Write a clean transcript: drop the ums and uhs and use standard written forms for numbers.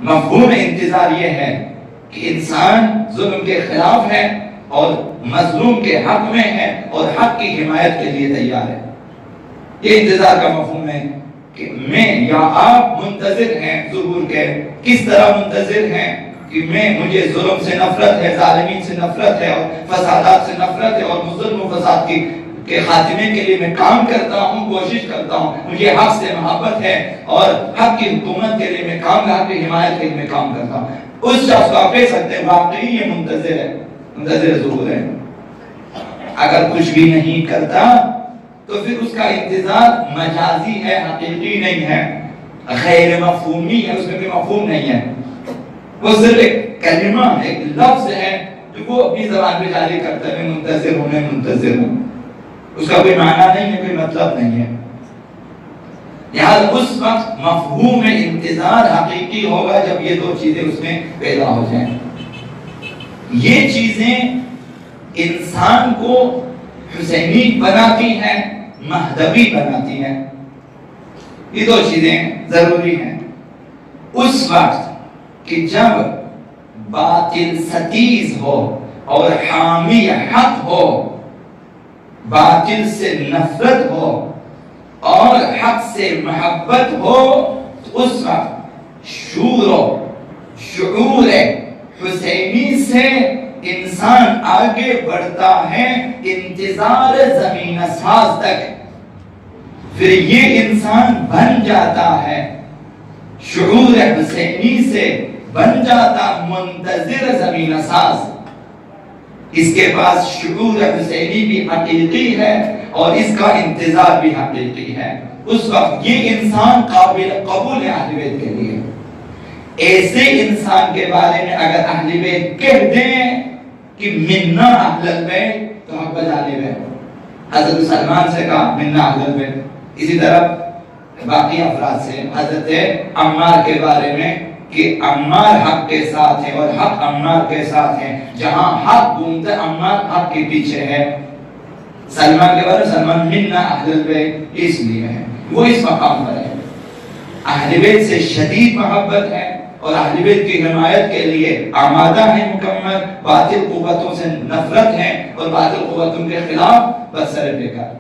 مفہوم انتظار یہ ہے کہ انسان ظلم کے خلاف ہے اور مظلوم کے حق میں ہے اور حق کی حمایت کے لیے تیار ہے. یہ انتظار کا مفہوم ہے کہ میں یا آپ منتظر ہیں ظہور کے. کس طرح منتظر ہیں کہ مجھے ظلم سے نفرت ہے، ظالمین سے نفرت ہے اور فسادات سے نفرت ہے اور ظلم و فساد کے خاتمے کے لیے میں کام کرتا ہوں، کوشش کرتا ہوں. مجھے حق سے محبت ہے اور حق کی حکومت کے لیے میں کام، حق کی حمایت کے لیے میں کام کرتا ہوں. اس شخص کو آپ کہہ سکتے ہیں واقعی یہ منتظر ہے، منتظر ظہور ہے. اگر کچھ بھی نہیں کرتا تو پھر اس کا انتظار مجازی ہے، حقیقی نہیں ہے، غیر مفہومی ہے، اس میں کوئی مفہوم نہیں ہے. وہ صرف ایک کلمہ، ایک لفظ ہے جو وہ اپنی زبان پہ جاری کرتا ہے، منتظر ہوں، میں منتظر ہوں. اس کا کوئی معنی نہیں ہے، کوئی مطلب نہیں ہے. لہذا اس وقت مفہوم انتظار حقیقی ہوگا جب یہ دو چیزیں اس میں پیدا ہو جائیں. یہ چیزیں انسان کو حسینی بناتی ہیں، مہدوی بناتی ہیں. یہ دو چیزیں ضروری ہیں. اس وقت کہ جب باطل ستیز ہو اور حامی حق ہو، باطل سے نفرت ہو اور حق سے محبت ہو، تو اس وقت شعور حسینی سے انسان آگے بڑھتا ہے انتظار زمین ساز تک. پھر یہ انسان بن جاتا ہے شعور حسینی سے، بن جاتا منتظر زمین ساز. اس کے پاس شعور حسینی بھی حقیقی ہے اور اس کا انتظار بھی حقیقی ہے. اس وقت یہ انسان قابل قبول ہے اہل بیت کے لیے. ایسے انسان کے بارے میں اگر اہل بیت کہہ دیں کہ منا اہل البیت تو حق بجانے میں. حضرت سلمان سے کہا منا اہل البیت. اسی طرح باقی افراد سے حضرت عمار کے بارے میں کہ عمار حق کے ساتھ ہے اور حق عمار کے ساتھ ہے. جہاں حق گھومتا ہے عمار حق کے پیچھے ہے. سلمان کے بارے میں سلمان منا اہل البیت اس لیے ہے، وہ اس مقام پر ہے. اہل بیت سے شدید محبت ہے اور اہل بیت کی حمایت کے لیے آمادہ ہے مکمل. باطل قوتوں سے نفرت ہے اور باطل قوتوں کے خلاف برسر پیکار.